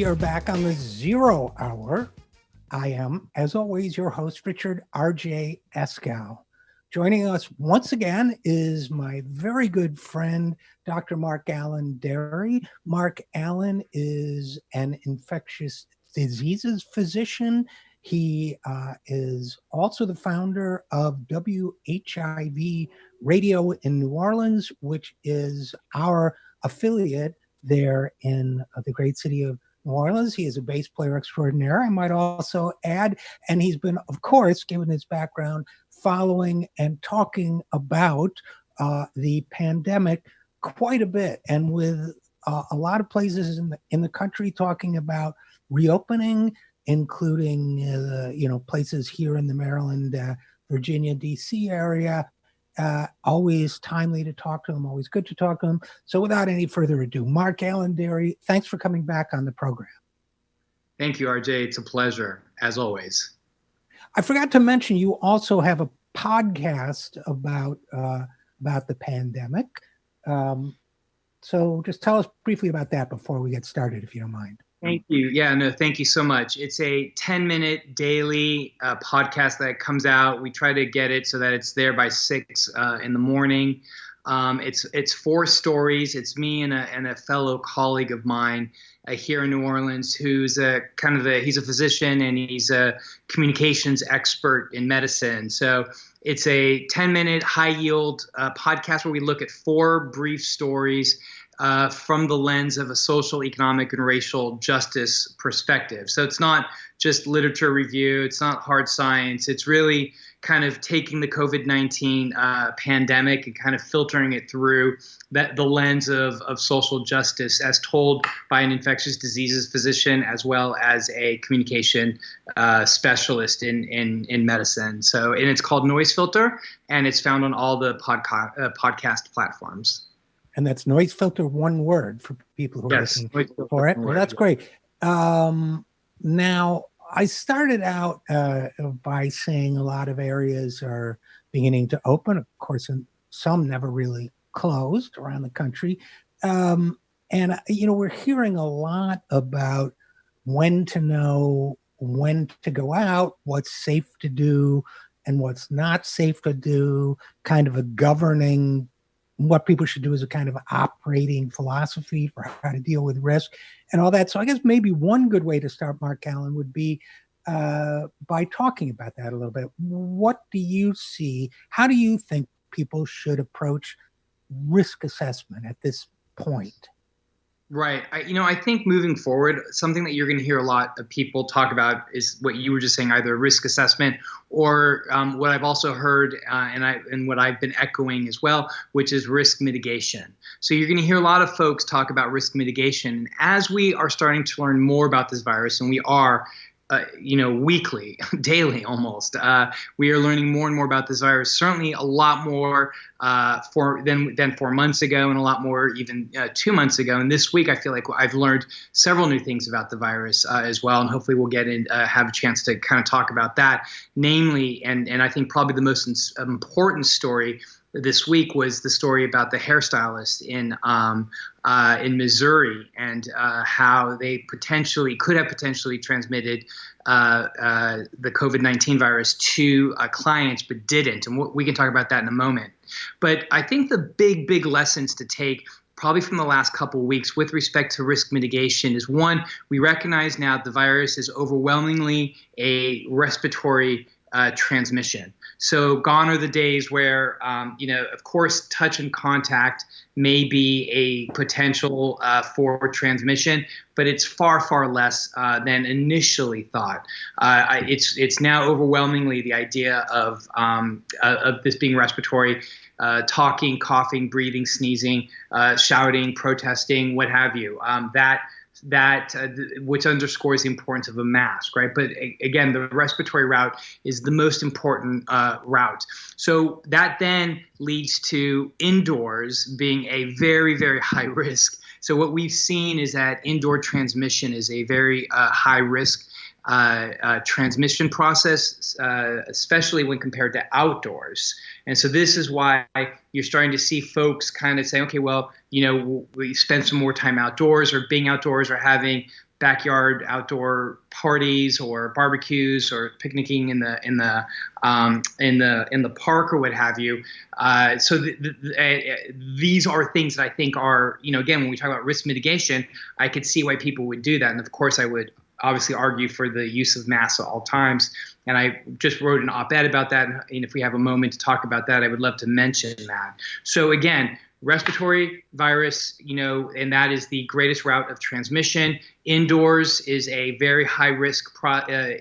are back on the 0 Hour. I am, as always, your host, Richard RJ Eskow. Joining us once again is my very good friend, Dr. MarkAlain Dery. MarkAlain is an infectious diseases physician. He is also the founder of WHIV Radio in New Orleans, which is our affiliate there in the great city of New Orleans. He is a bass player extraordinaire, I might also add. And he's been, of course, given his background, following and talking about the pandemic quite a bit, and with a lot of places in the country talking about reopening, including places here in the Maryland, Virginia, D.C. area. Always timely to talk to him, always good to talk to him. So without any further ado, MarkAlain Dery, thanks for coming back on the program. Thank you, RJ. It's a pleasure, as always. I forgot to mention, you also have a podcast about the pandemic. So just tell us briefly about that before we get started, if you don't mind. Thank you. Yeah, no, thank you so much. It's a 10-minute daily podcast that comes out. We try to get it so that it's there by 6 in the morning. It's 4 stories. It's me and a fellow colleague of mine here in New Orleans, who's he's a physician and he's a communications expert in medicine. So it's a 10-minute high-yield podcast where we look at 4 brief stories from the lens of a social, economic, and racial justice perspective. So it's not just literature review. It's not hard science. It's really kind of taking the COVID-19 pandemic and kind of filtering it through the lens of social justice as told by an infectious diseases physician as well as a communication specialist in medicine. So, and it's called Noise Filter, and it's found on all the podcast platforms. And that's Noise Filter, one word, for people who are looking for it. Well, that's great. Now, I started out by saying a lot of areas are beginning to open. Of course, and some never really closed around the country. And, we're hearing a lot about when to know when to go out, what's safe to do and what's not safe to do, kind of a governing what people should do as a kind of operating philosophy for how to deal with risk and all that. So I guess maybe one good way to start, MarkAlain, would be by talking about that a little bit. What do you see? How do you think people should approach risk assessment at this point? Right. I think moving forward, something that you're going to hear a lot of people talk about is what you were just saying, either risk assessment or what I've also heard and what I've been echoing as well, which is risk mitigation. So you're going to hear a lot of folks talk about risk mitigation. As we are starting to learn more about this virus, and we are, weekly, daily almost, we are learning more and more about this virus, certainly a lot more than 4 months ago, and a lot more even 2 months ago. And this week, I feel like I've learned several new things about the virus as well. And hopefully we'll get in, have a chance to kind of talk about that. Namely, and I think probably the most important story this week was the story about the hairstylist in Missouri and how they could have potentially transmitted the COVID-19 virus to clients, but didn't. And we can talk about that in a moment. But I think the big lessons to take probably from the last couple of weeks with respect to risk mitigation is, one, we recognize now the virus is overwhelmingly a respiratory transmission. So gone are the days where, of course, touch and contact may be a potential for transmission, but it's far less than initially thought. It's now overwhelmingly the idea of this being respiratory, talking, coughing, breathing, sneezing, shouting, protesting, what have you. Which underscores the importance of a mask, right? But again, the respiratory route is the most important route. So that then leads to indoors being a very high risk. So what we've seen is that indoor transmission is a very high risk transmission process, especially when compared to outdoors. And so this is why you're starting to see folks kind of say, okay, well, we spend some more time outdoors, or being outdoors, or having backyard outdoor parties or barbecues or picnicking in the park or what have you. These are things that I think are, again, when we talk about risk mitigation, I could see why people would do that. And of course, I would obviously argue for the use of masks at all times. And I just wrote an op-ed about that. And if we have a moment to talk about that, I would love to mention that. So again, respiratory virus, and that is the greatest route of transmission. Indoors is a very high risk,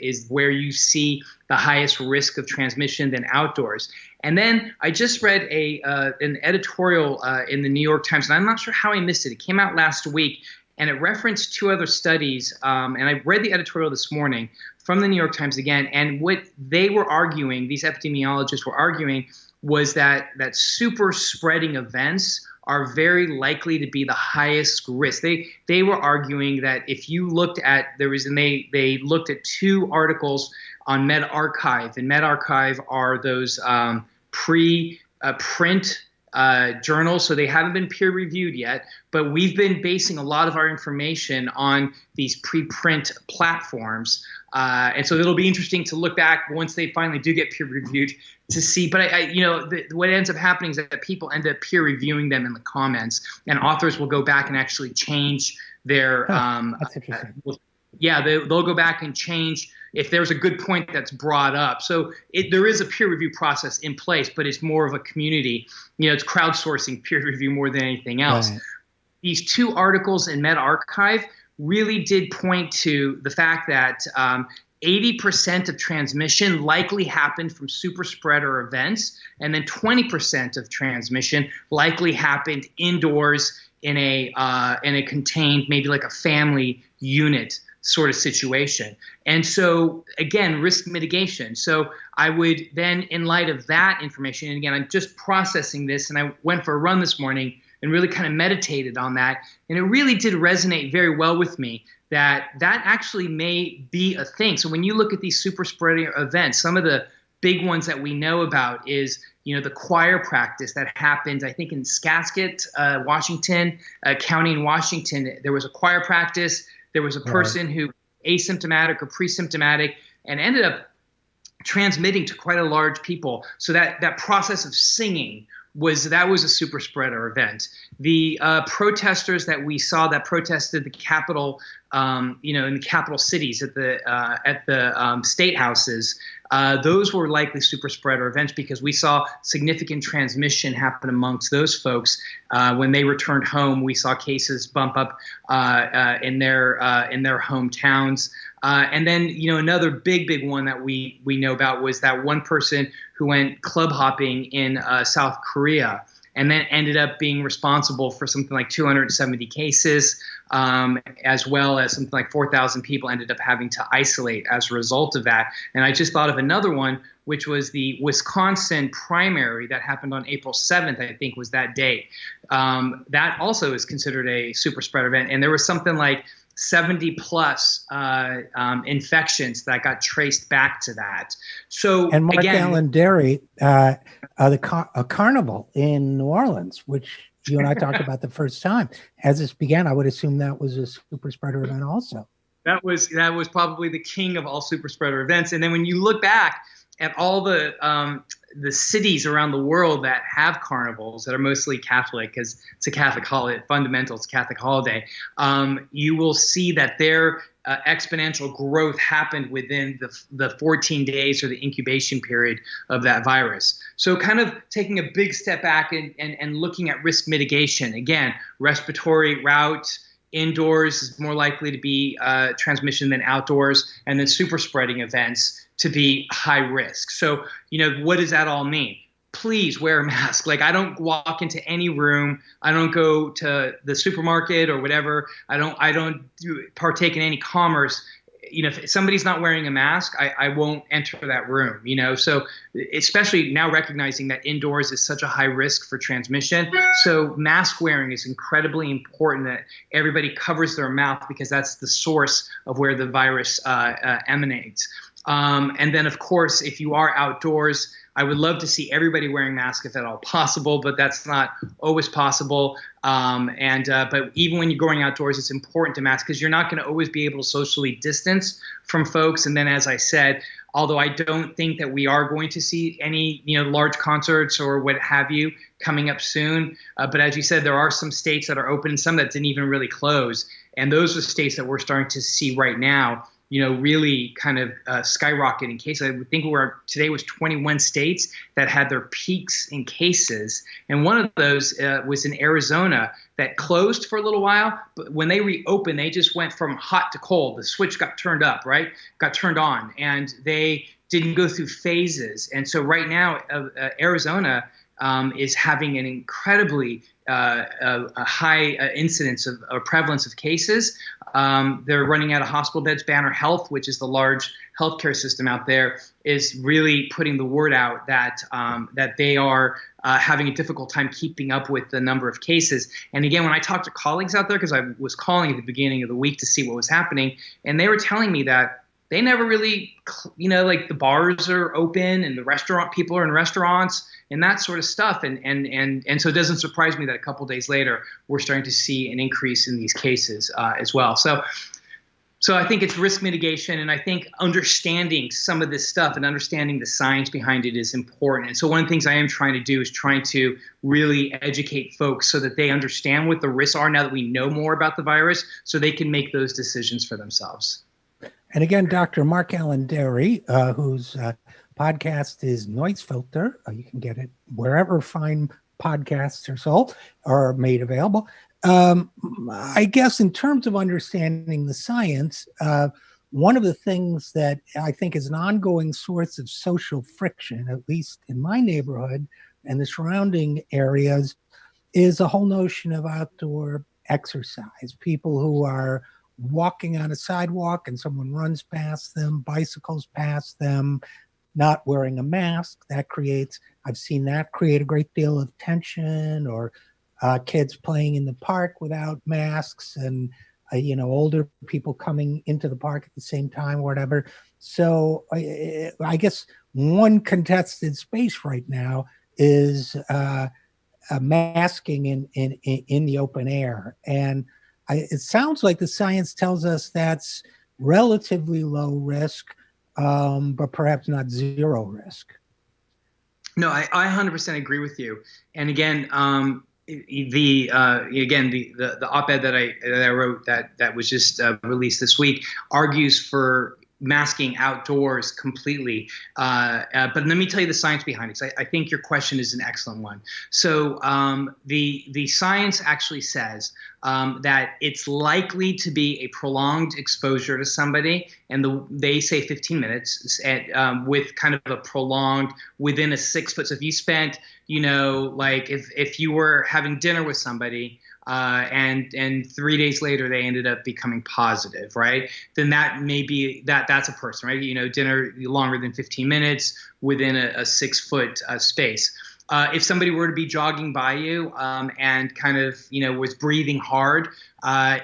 is where you see the highest risk of transmission than outdoors. And then I just read an editorial in the New York Times, and I'm not sure how I missed it. It came out last week, and it referenced two other studies. And I read the editorial this morning from the New York Times again. And what they were arguing, these epidemiologists were arguing, was that super spreading events are very likely to be the highest risk. They were arguing that if you looked at, they looked at two articles on medRxiv, and medRxiv are those pre-print journals, so they haven't been peer reviewed yet, but we've been basing a lot of our information on these preprint platforms. And so it'll be interesting to look back once they finally do get peer reviewed to see. But what ends up happening is that people end up peer reviewing them in the comments, and authors will go back and actually change their. That's interesting. They'll go back and change if there's a good point that's brought up. So there is a peer review process in place, but it's more of a community. It's crowdsourcing peer review more than anything else. Right. These two articles in medRxiv really did point to the fact that 80% of transmission likely happened from super spreader events, and then 20% of transmission likely happened indoors in a contained, maybe like a family unit sort of situation. And so again, risk mitigation. So I would then, in light of that information, and again, I'm just processing this, and I went for a run this morning and really kind of meditated on that. And it really did resonate very well with me that actually may be a thing. So when you look at these super spreader events, some of the big ones that we know about is, the choir practice that happened, I think in Skasket, Washington, county in Washington. There was a choir practice. There was a person who asymptomatic or pre-symptomatic and ended up transmitting to quite a large people. So that process of singing was a super spreader event. The protesters that we saw that protested the Capitol, in the capital cities at the state houses, those were likely super spreader events because we saw significant transmission happen amongst those folks. When they returned home, we saw cases bump up in their hometowns. And then, another big one that we know about was that one person who went club hopping in South Korea and then ended up being responsible for something like 270 cases, as well as something like 4,000 people ended up having to isolate as a result of that. And I just thought of another one, which was the Wisconsin primary that happened on April 7th, I think was that date. That also is considered a super spreader event. And there was something like 70 plus infections that got traced back to that. So and MarkAlain, Dery, a carnival in New Orleans, which you and I talked about the first time. As this began, I would assume that was a super spreader event also. That was probably the king of all super spreader events. And then when you look back at all the cities around the world that have carnivals that are mostly Catholic, because it's a Catholic holiday, fundamental, it's a Catholic holiday, you will see that their exponential growth happened within the 14 days or the incubation period of that virus. So kind of taking a big step back and looking at risk mitigation. Again, respiratory route, indoors is more likely to be transmission than outdoors, and then super spreading events to be high risk. So, what does that all mean? Please wear a mask. Like, I don't walk into any room. I don't go to the supermarket or whatever. I don't partake in any commerce. If somebody's not wearing a mask, I won't enter that room, So especially now recognizing that indoors is such a high risk for transmission. So mask wearing is incredibly important, that everybody covers their mouth because that's the source of where the virus emanates. And then, of course, if you are outdoors, I would love to see everybody wearing masks if at all possible, but that's not always possible. But even when you're going outdoors, it's important to mask because you're not going to always be able to socially distance from folks. And then, as I said, although I don't think that we are going to see any, large concerts or what have you coming up soon. But as you said, there are some states that are open and some that didn't even really close. And those are states that we're starting to see right now, really kind of skyrocket in cases. I think today was 21 states that had their peaks in cases. And one of those was in Arizona that closed for a little while. But when they reopened, they just went from hot to cold. The switch got turned up, right? Got turned on. And they didn't go through phases. And so right now, Arizona is having an incredibly a high incidence of prevalence of cases. They're running out of hospital beds. Banner Health, which is the large healthcare system out there, is really putting the word out that they are having a difficult time keeping up with the number of cases. And again, when I talked to colleagues out there, because I was calling at the beginning of the week to see what was happening, and they were telling me that they never really, like the bars are open and the restaurant people are in restaurants and that sort of stuff. And so it doesn't surprise me that a couple of days later, we're starting to see an increase in these cases as well. So I think it's risk mitigation, and I think understanding some of this stuff and understanding the science behind it is important. And so one of the things I am trying to do is trying to really educate folks so that they understand what the risks are now that we know more about the virus, so they can make those decisions for themselves. And again, Dr. MarkAlain Dery, whose podcast is Noise Filter. You can get it wherever fine podcasts are sold or made available. I guess in terms of understanding the science, one of the things that I think is an ongoing source of social friction, at least in my neighborhood and the surrounding areas, is the whole notion of outdoor exercise. People who are walking on a sidewalk and someone runs past them, bicycles past them, not wearing a mask. I've seen that create a great deal of tension, or kids playing in the park without masks, and older people coming into the park at the same time or whatever. So I guess one contested space right now is masking in the open air. And it sounds like the science tells us that's relatively low risk, but perhaps not zero risk. No, I 100% agree with you. And again, the op-ed that I wrote that was just released this week argues for masking outdoors completely. But let me tell you the science behind it, because I think your question is an excellent one. So the science actually says that it's likely to be a prolonged exposure to somebody, and they say 15 minutes with kind of a prolonged within a 6 foot. So if you spent, like if you were having dinner with somebody, and 3 days later they ended up becoming positive, right? Then that may be that's a person, right? Dinner longer than 15 minutes within a 6 foot space. If somebody were to be jogging by you and kind of was breathing hard,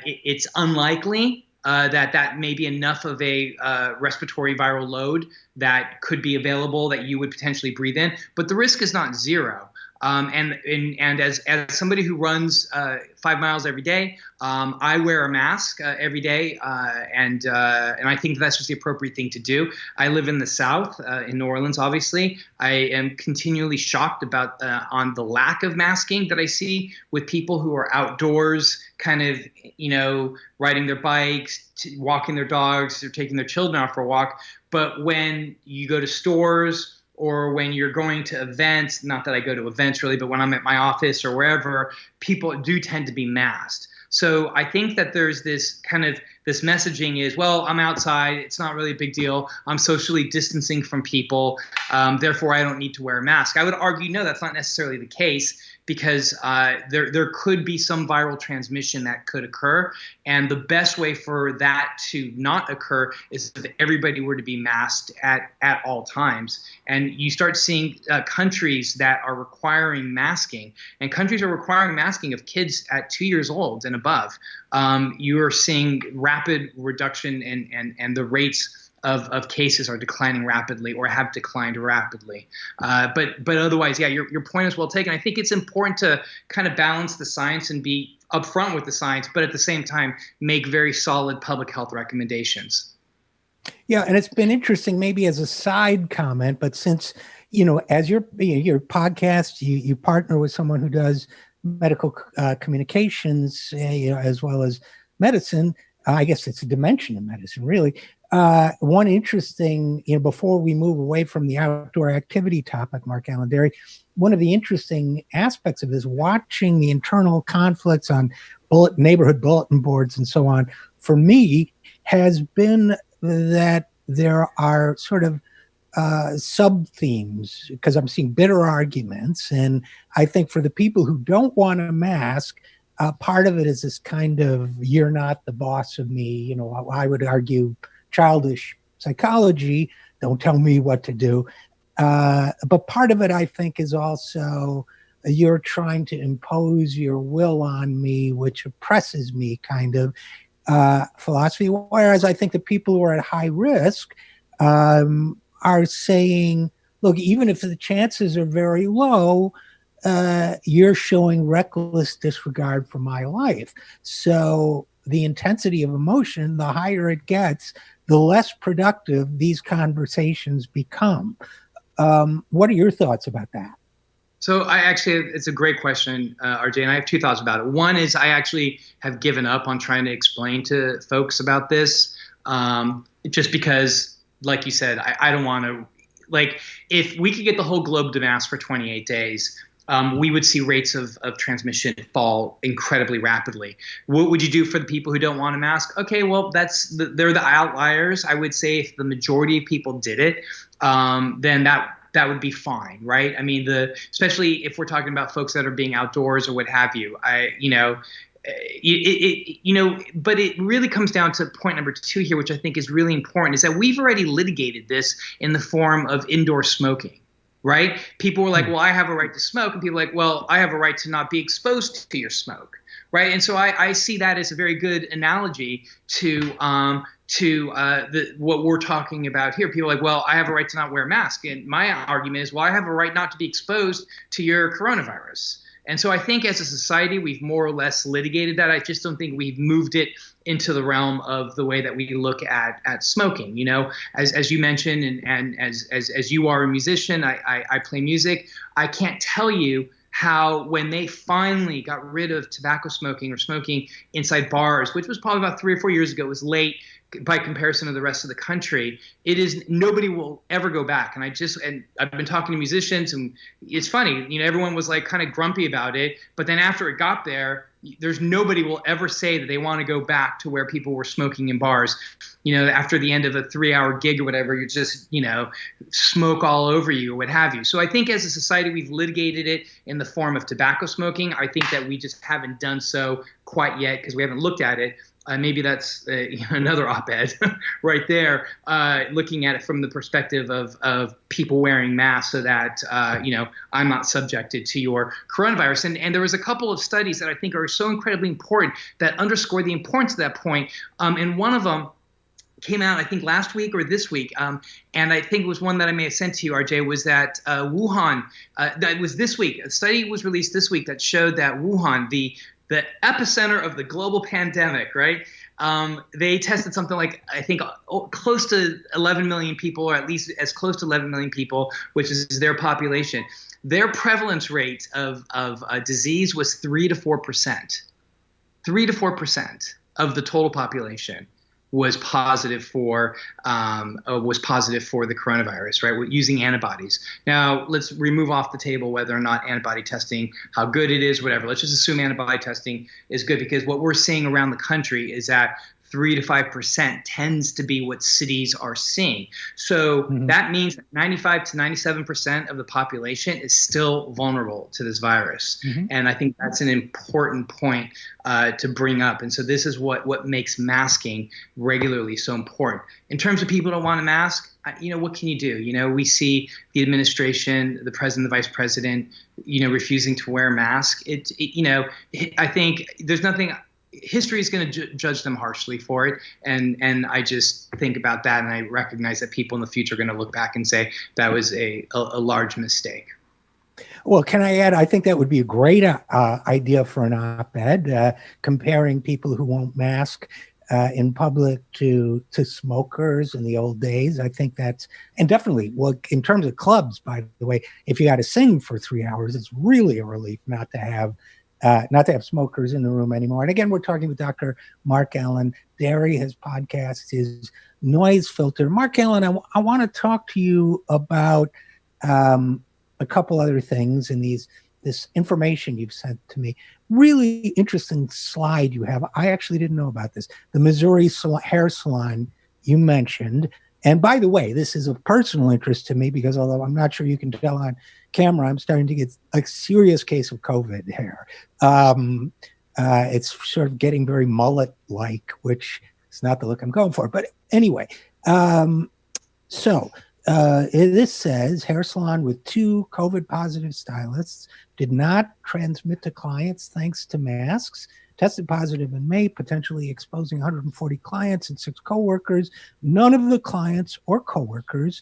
it's unlikely that may be enough of a respiratory viral load that could be available that you would potentially breathe in. But the risk is not zero. And as somebody who runs 5 miles every day, I wear a mask every day, and I think that's just the appropriate thing to do. I live in the South, in New Orleans, obviously. I am continually shocked about on the lack of masking that I see with people who are outdoors, kind of riding their bikes, walking their dogs, or taking their children out for a walk. But when you go to stores, or when you're going to events, not that I go to events really, but when I'm at my office or wherever, people do tend to be masked. So I think that there's this messaging is, well, I'm outside, it's not really a big deal, I'm socially distancing from people, therefore I don't need to wear a mask. I would argue, no, that's not necessarily the case, because there could be some viral transmission that could occur. And the best way for that to not occur is if everybody were to be masked at all times. And you start seeing countries that are requiring masking, and countries are requiring masking of kids at 2 years old and above. You are seeing rapid reduction and the rates of cases are declining rapidly or have declined rapidly. But otherwise, yeah, your point is well taken. I think it's important to kind of balance the science and be upfront with the science, but at the same time, make very solid public health recommendations. Yeah, and it's been interesting, maybe as a side comment, but since, as your podcast, you partner with someone who does medical communications, as well as medicine. I guess it's a dimension of medicine, really. One interesting, before we move away from the outdoor activity topic, MarkAlain, Dery, one of the interesting aspects of this, watching the internal conflicts on neighborhood bulletin boards and so on, for me, has been that there are sort of sub-themes, because I'm seeing bitter arguments. And I think for the people who don't want a mask, part of it is this kind of, you're not the boss of me. I would argue childish psychology, don't tell me what to do. But part of it, I think, is also you're trying to impose your will on me, which oppresses me kind of philosophy. Whereas I think the people who are at high risk are saying, look, even if the chances are very low, you're showing reckless disregard for my life. So the intensity of emotion, the higher it gets, the less productive these conversations become. What are your thoughts about that? So it's a great question, RJ, and I have two thoughts about it. One is I actually have given up on trying to explain to folks about this, just because, like you said, I don't want to, if we could get the whole globe to mask for 28 days, we would see rates of transmission fall incredibly rapidly. What would you do for the people who don't want to mask? Okay, well, they're the outliers. I would say if the majority of people did it, then that would be fine, right? I mean, especially if we're talking about folks that are being outdoors or what have you. But it really comes down to point number 2 here, which I think is really important, is that we've already litigated this in the form of indoor smoking, right? People were like, well, I have a right to smoke. And people are like, well, I have a right to not be exposed to your smoke, right? And so I see that as a very good analogy to what we're talking about here. People are like, well, I have a right to not wear a mask. And my argument is, well, I have a right not to be exposed to your coronavirus. And so I think as a society, we've more or less litigated that. I just don't think we've moved it into the realm of the way that we look at smoking. As you mentioned, and as you are a musician, I play music. I can't tell you how when they finally got rid of tobacco smoking or smoking inside bars, which was probably about 3 or 4 years ago, it was late by comparison to the rest of the country. Nobody will ever go back. And I've been talking to musicians, and it's funny, everyone was like kind of grumpy about it. But then after it got there, there's nobody will ever say that they want to go back to where people were smoking in bars. After the end of a 3-hour gig or whatever, you just, smoke all over you or what have you. So I think as a society, we've litigated it in the form of tobacco smoking. I think that we just haven't done so quite yet because we haven't looked at it. Maybe that's another op-ed right there, looking at it from the perspective of people wearing masks so that, I'm not subjected to your coronavirus. And there was a couple of studies that I think are so incredibly important that underscore the importance of that point. And one of them came out, I think, last week or this week. And I think it was one that I may have sent to you, RJ, was that Wuhan, that was this week. A study was released this week that showed that Wuhan, the epicenter of the global pandemic, right? They tested something like, I think, close to 11 million people, or at least as close to 11 million people, which is their population. Their prevalence rate of disease was 3 to 4%. 3 to 4% of the total population was positive for the coronavirus, right? Using antibodies. Now, let's remove off the table whether or not antibody testing, how good it is, whatever. Let's just assume antibody testing is good, because what we're seeing around the country is that 3 to 5% tends to be what cities are seeing. So that means that 95 to 97% of the population is still vulnerable to this virus. And I think that's an important point to bring up. And so this is what makes masking regularly so important. In terms of people who don't want to mask, what can you do? We see the administration, the president, the vice president, refusing to wear a mask. I think there's nothing history is going to judge them harshly for it. And I just think about that, and I recognize that people in the future are going to look back and say that was a large mistake. Well, can I add, I think that would be a great idea for an op-ed, comparing people who won't mask in public to smokers in the old days. I think that's, and definitely, well, in terms of clubs, by the way, if you had to sing for 3 hours, it's really a relief not to have smokers in the room anymore. And again, we're talking with Dr. MarkAlain. Dery, his podcast is Noise Filter. MarkAlain, I want to talk to you about a couple other things in this information you've sent to me. Really interesting slide you have. I actually didn't know about this. The Missouri hair salon you mentioned. And by the way, this is of personal interest to me because although I'm not sure you can tell on camera, I'm starting to get a serious case of COVID hair. It's sort of getting very mullet-like, which is not the look I'm going for. But anyway, this says hair salon with 2 COVID positive stylists did not transmit to clients thanks to masks. Tested positive in May, potentially exposing 140 clients and 6 coworkers. None of the clients or coworkers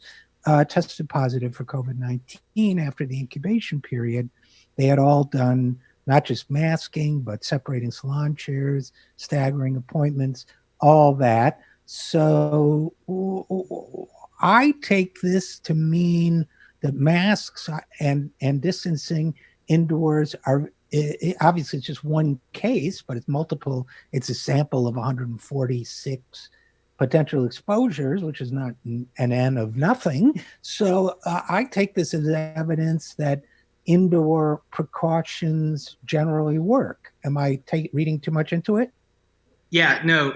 tested positive for COVID-19 after the incubation period. They had all done not just masking, but separating salon chairs, staggering appointments, all that. So I take this to mean that masks and distancing indoors are, obviously it's just one case, but it's multiple. It's a sample of 146 potential exposures, which is not an N of nothing. So I take this as evidence that indoor precautions generally work. Am I reading too much into it? Yeah, no,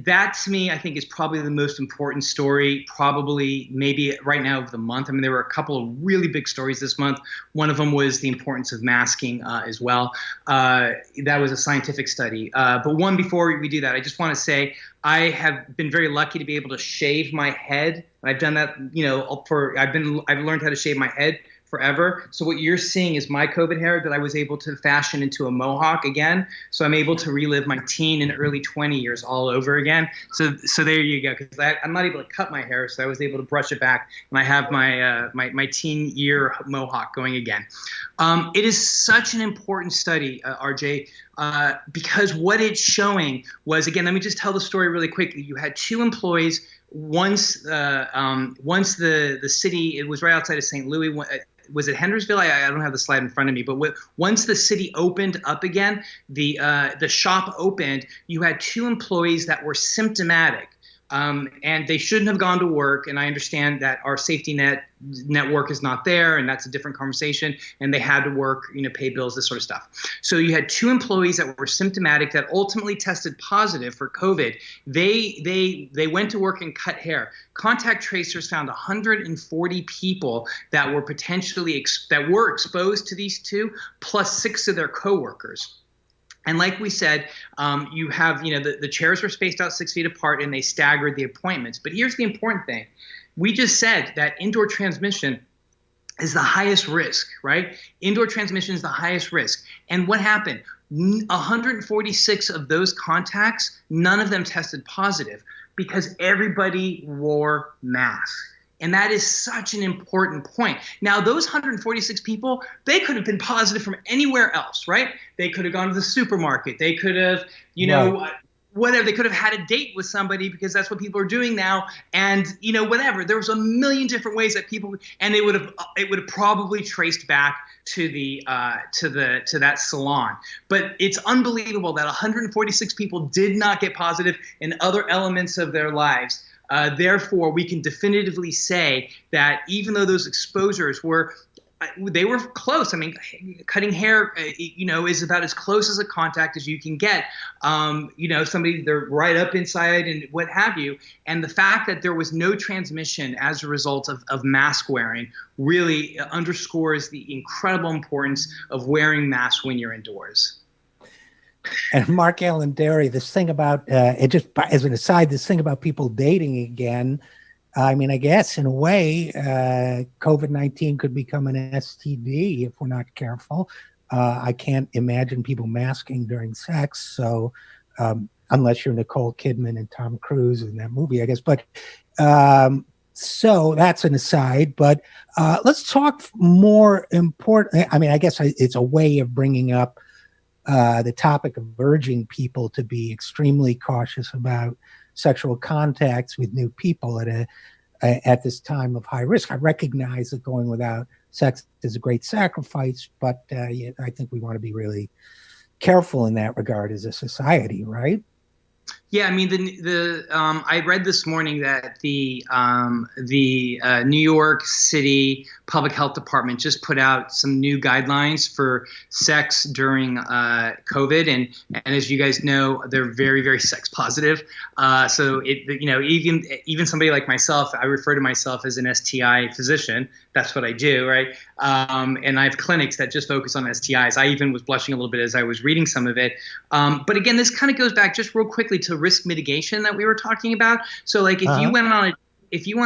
that to me, I think is probably the most important story, probably maybe right now of the month. I mean, there were a couple of really big stories this month. One of them was the importance of masking as well. That was a scientific study. But one before we do that, I just want to say I have been very lucky to be able to shave my head. I've done that, I've learned how to shave my head forever. So what you're seeing is my COVID hair that I was able to fashion into a mohawk again. So I'm able to relive my teen and early 20 years all over again. So there you go. Because I'm not able to cut my hair, so I was able to brush it back, and I have my teen year mohawk going again. It is such an important study, RJ, because what it's showing was, again, let me just tell the story really quickly. You had 2 employees. Once the city, it was right outside of St. Louis. Was it Hendersonville? I don't have the slide in front of me, but once the city opened up again, the shop opened, you had 2 employees that were symptomatic. And they shouldn't have gone to work. And I understand that our safety network is not there, and that's a different conversation. And they had to work, pay bills, this sort of stuff. So you had 2 employees that were symptomatic that ultimately tested positive for COVID. They went to work and cut hair. Contact tracers found 140 people that were potentially exposed to these 2, plus 6 of their coworkers. And like we said, you have, the chairs were spaced out 6 feet apart, and they staggered the appointments. But here's the important thing. We just said that indoor transmission is the highest risk, right? Indoor transmission is the highest risk. And what happened? 146 of those contacts, none of them tested positive because everybody wore masks. And that is such an important point. Now, those 146 people, they could have been positive from anywhere else, right? They could have gone to the supermarket. They could have, whatever. They could have had a date with somebody because that's what people are doing now. And, whatever. There was a million different ways that people, and it would have probably traced back to to that salon. But it's unbelievable that 146 people did not get positive in other elements of their lives. Therefore, we can definitively say that even though those exposures were close. I mean, cutting hair, is about as close as a contact as you can get. Somebody, they're right up inside and what have you. And the fact that there was no transmission as a result of mask wearing really underscores the incredible importance of wearing masks when you're indoors. And MarkAlain, Dery, this thing about it, just as an aside, this thing about people dating again. I mean, I guess in a way, COVID-19 could become an STD if we're not careful. I can't imagine people masking during sex, so unless you're Nicole Kidman and Tom Cruise in that movie, I guess. But so that's an aside. But let's talk more important. I mean, I guess it's a way of bringing up the topic of urging people to be extremely cautious about sexual contacts with new people at this time of high risk. I recognize that going without sex is a great sacrifice, but I think we want to be really careful in that regard as a society, right? Yeah, I mean, I read this morning that the New York City Public Health Department just put out some new guidelines for sex during COVID, and as you guys know, they're very, very sex positive. So even somebody like myself, I refer to myself as an STI physician. That's what I do, right? And I have clinics that just focus on STIs. I even was blushing a little bit as I was reading some of it. But again, this kind of goes back just real quickly to risk mitigation that we were talking about. So like if you went on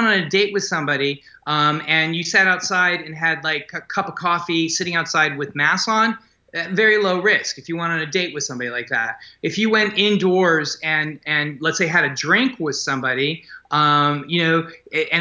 a date with somebody and you sat outside and had like a cup of coffee sitting outside with masks on, very low risk if you went on a date with somebody like that. If you went indoors and let's say had a drink with somebody, and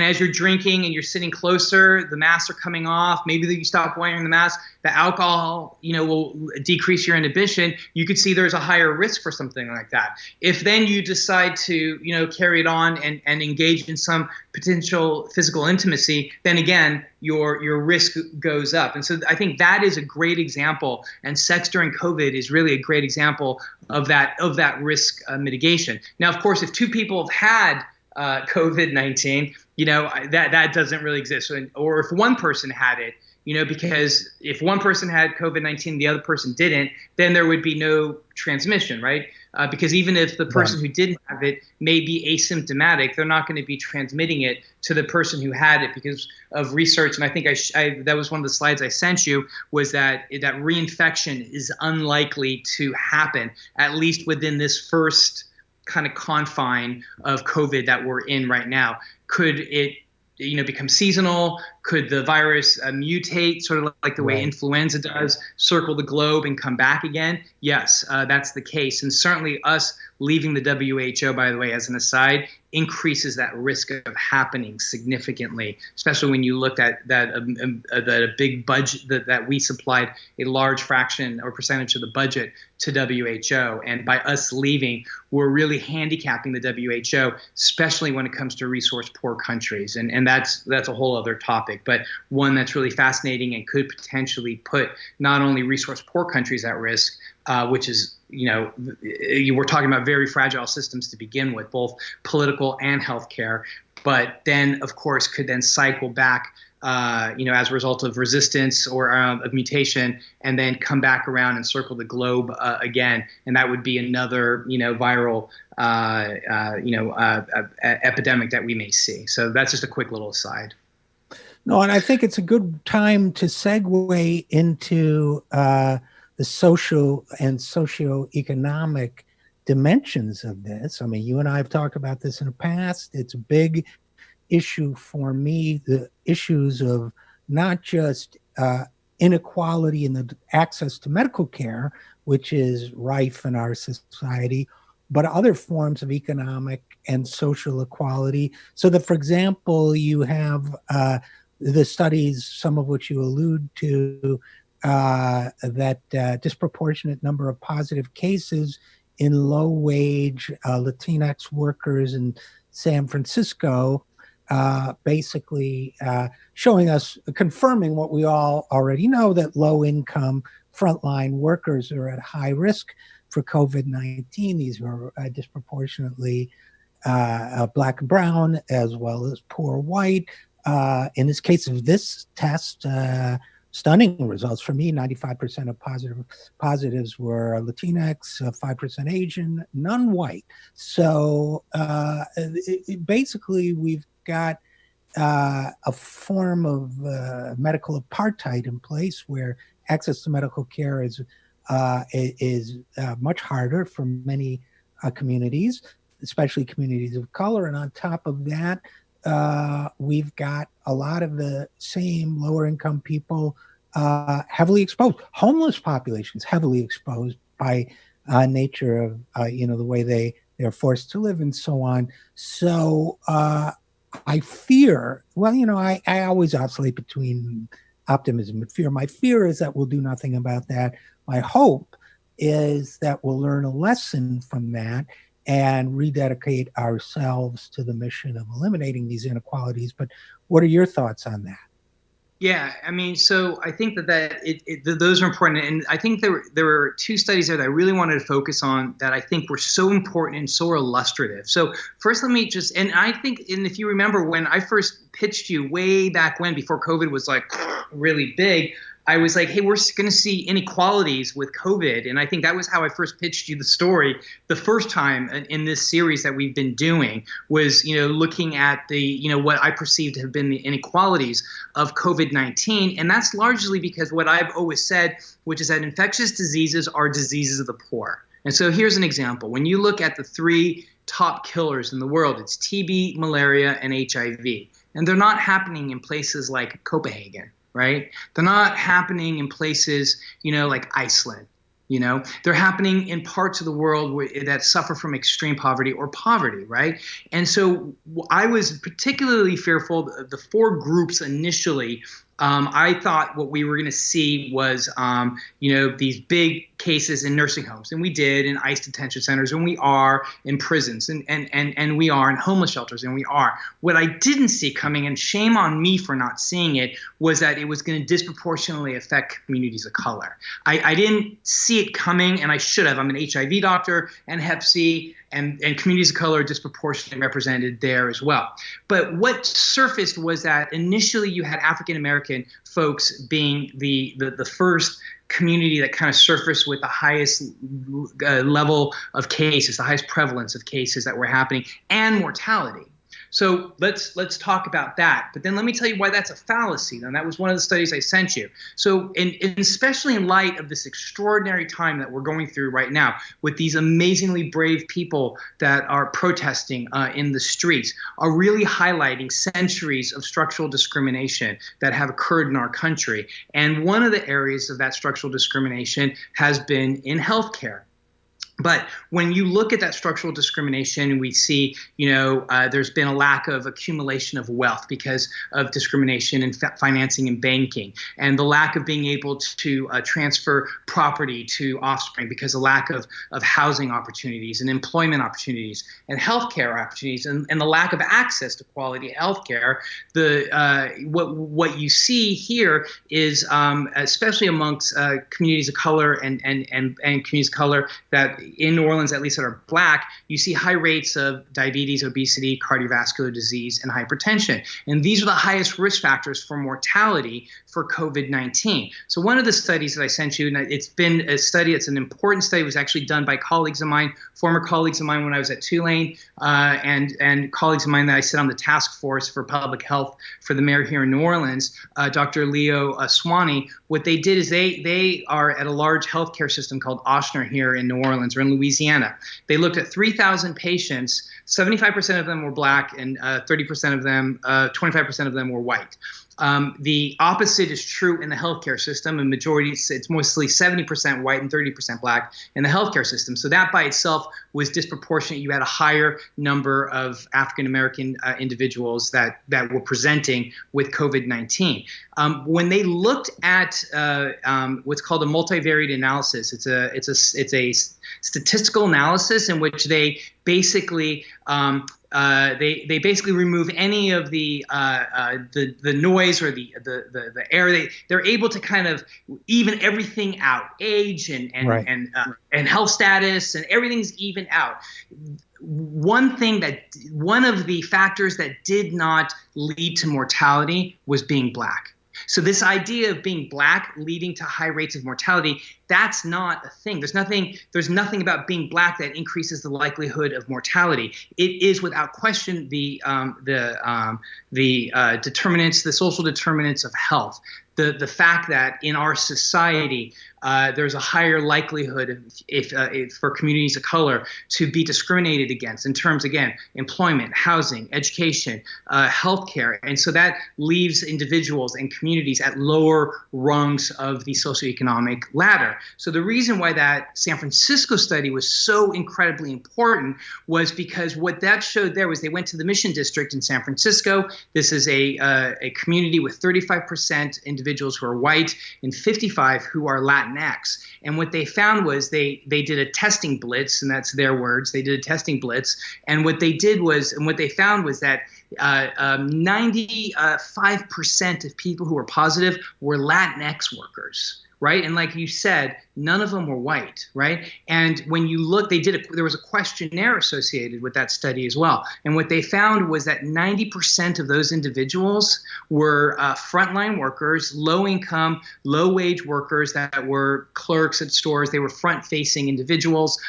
as you're drinking and you're sitting closer, the masks are coming off. Maybe you stop wearing the mask. The alcohol, will decrease your inhibition. You could see there's a higher risk for something like that. If then you decide to, carry it on and engage in some potential physical intimacy, then again, your risk goes up. And so I think that is a great example. And sex during COVID is really a great example of that risk mitigation. Now, of course, if two people have had COVID-19, that doesn't really exist. Or if one person had it, because if one person had COVID-19, the other person didn't, then there would be no transmission, right? Because even if the person who didn't have it may be asymptomatic, they're not going to be transmitting it to the person who had it because of research. And I think that was one of the slides I sent you, was that reinfection is unlikely to happen, at least within this first kind of confine of COVID that we're in right now. Could it become seasonal? Could the virus mutate, sort of like the way influenza does, circle the globe and come back again? Yes, that's the case. And certainly us leaving the WHO, by the way, as an aside, increases that risk of happening significantly, especially when you looked at that a big budget that we supplied a large fraction or percentage of the budget to WHO. And by us leaving, we're really handicapping the WHO, especially when it comes to resource poor countries. And that's a whole other topic, but one that's really fascinating and could potentially put not only resource poor countries at risk, which is, we're talking about very fragile systems to begin with, both political and healthcare, but then, of course, could then cycle back, as a result of resistance or of mutation, and then come back around and circle the globe again. And that would be another, viral, epidemic that we may see. So that's just a quick little aside. No, and I think it's a good time to segue into the social and socioeconomic dimensions of this. I mean, you and I have talked about this in the past. It's a big issue for me, the issues of not just inequality in the access to medical care, which is rife in our society, but other forms of economic and social equality. So that, for example, you have the studies, some of which you allude to, that disproportionate number of positive cases in low-wage Latinx workers in San Francisco, basically showing us, confirming what we all already know, that low-income frontline workers are at high risk for COVID-19. These are disproportionately Black and brown, as well as poor white. In this case of this test, stunning results for me. 95% of positives were Latinx, 5% Asian, none white. So basically, we've got a form of medical apartheid in place, where access to medical care is much harder for many communities, especially communities of color. And on top of that, we've got a lot of the same lower income people heavily exposed, homeless populations heavily exposed by nature of, the way they're forced to live and so on. So I fear, I always oscillate between optimism and fear. My fear is that we'll do nothing about that. My hope is that we'll learn a lesson from that and rededicate ourselves to the mission of eliminating these inequalities. But what are your thoughts on that? Yeah, I mean, so I think that those are important, and I think there were two studies there that I really wanted to focus on that I think were so important and so illustrative. So first, let me just, and I think, and if you remember when I first pitched you way back when, before COVID was like really big, I was like, hey, we're going to see inequalities with COVID. And I think that was how I first pitched you the story the first time in this series that we've been doing, was, looking at the, what I perceived to have been the inequalities of COVID-19. And that's largely because what I've always said, which is that infectious diseases are diseases of the poor. And so here's an example. When you look at the three top killers in the world, it's TB, malaria, and HIV. And they're not happening in places like Copenhagen. Right? They're not happening in places, like Iceland. They're happening in parts of the world that suffer from extreme poverty or poverty, right? And so I was particularly fearful of the four groups initially. I thought what we were going to see was, these big cases in nursing homes, and we did, in ICE detention centers, and we are in prisons, and we are in homeless shelters, and we are. What I didn't see coming, and shame on me for not seeing it, was that it was going to disproportionately affect communities of color. I didn't see it coming, and I should have. I'm an HIV doctor and Hep C, and communities of color are disproportionately represented there as well. But what surfaced was that initially you had African American folks being the first community that kind of surfaced with the highest level of cases, the highest prevalence of cases that were happening, and mortality. So let's talk about that. But then let me tell you why that's a fallacy. And that was one of the studies I sent you. So especially in light of this extraordinary time that we're going through right now, with these amazingly brave people that are protesting in the streets, are really highlighting centuries of structural discrimination that have occurred in our country. And one of the areas of that structural discrimination has been in healthcare. But when you look at that structural discrimination, we see, there's been a lack of accumulation of wealth because of discrimination in financing and banking, and the lack of being able to transfer property to offspring because of lack of housing opportunities and employment opportunities and healthcare opportunities, and the lack of access to quality healthcare. What you see here is, especially amongst communities of color and communities of color that in New Orleans, at least that are Black, you see high rates of diabetes, obesity, cardiovascular disease, and hypertension. And these are the highest risk factors for mortality for COVID-19. So one of the studies that I sent you, and it's been a study, it's an important study, was actually done by colleagues of mine, former colleagues of mine when I was at Tulane, and colleagues of mine that I sit on the task force for public health for the mayor here in New Orleans, Dr. Leo Swanee. What they did is they are at a large healthcare system called Ochsner here in New Orleans, or in Louisiana. They looked at 3,000 patients. 75% of them were Black, and 25% of them were white. The opposite is true in the healthcare system. In majority, it's mostly 70% white and 30% Black in the healthcare system. So that by itself was disproportionate. You had a higher number of African American individuals that were presenting with COVID-19. When they looked at what's called a multivariate analysis, it's a statistical analysis in which they basically they basically remove any of the noise or the air. They're able to kind of even everything out, age and health status, and everything's even out. One of the factors that did not lead to mortality was being Black. So this idea of being Black leading to high rates of mortality, that's not a thing. There's nothing about being Black that increases the likelihood of mortality. It is without question the determinants, the social determinants of health the fact that in our society there's a higher likelihood if for communities of color to be discriminated against in terms, again, employment, housing, education, healthcare. And so that leaves individuals and communities at lower rungs of the socioeconomic ladder. So the reason why that San Francisco study was so incredibly important was because what that showed there was they went to the Mission District in San Francisco. This is a community with 35% individuals who are white and 55 who are Latinx. And what they found was they did a testing blitz, and that's their words. They did a testing blitz. And what they found was that 95% of people who were positive were Latinx workers, right? And like you said, none of them were white, right? And when you look, there was a questionnaire associated with that study as well. And what they found was that 90% of those individuals were frontline workers, low income, low wage workers that were clerks at stores. They were front facing individuals.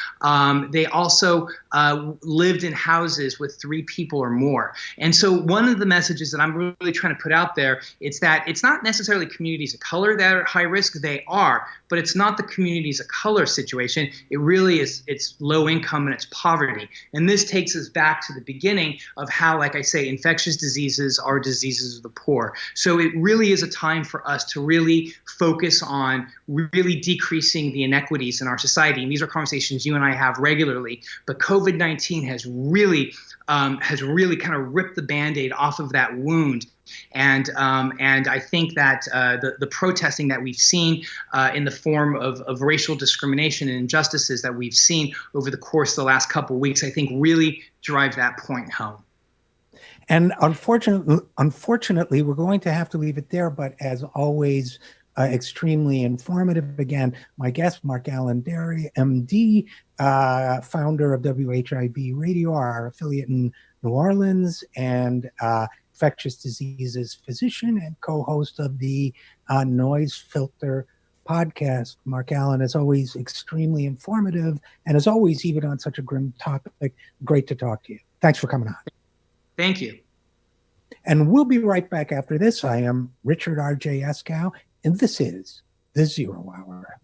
They also lived in houses with 3 people or more. And so one of the messages that I'm really trying to put out there is that it's not necessarily communities of color that are at high risk. They are, but it's not the communities of color situation. It really is, it's low income and it's poverty. And this takes us back to the beginning of how, like I say, infectious diseases are diseases of the poor. So it really is a time for us to really focus on really decreasing the inequities in our society. And these are conversations you and I have regularly, but COVID-19 has really kind of ripped the Band-Aid off of that wound. And I think that the protesting that we've seen in the form of racial discrimination and injustices that we've seen over the course of the last couple of weeks, I think really drive that point home. And unfortunately, we're going to have to leave it there. But as always, extremely informative. Again, my guest, MarkAlain Dery, MD, founder of WHIV Radio, our affiliate in New Orleans, and infectious diseases physician and co-host of the Noise Filter podcast. MarkAlain, as always, extremely informative. And as always, even on such a grim topic, great to talk to you. Thanks for coming on. Thank you. And we'll be right back after this. I am Richard RJ Eskow, and this is The Zero Hour.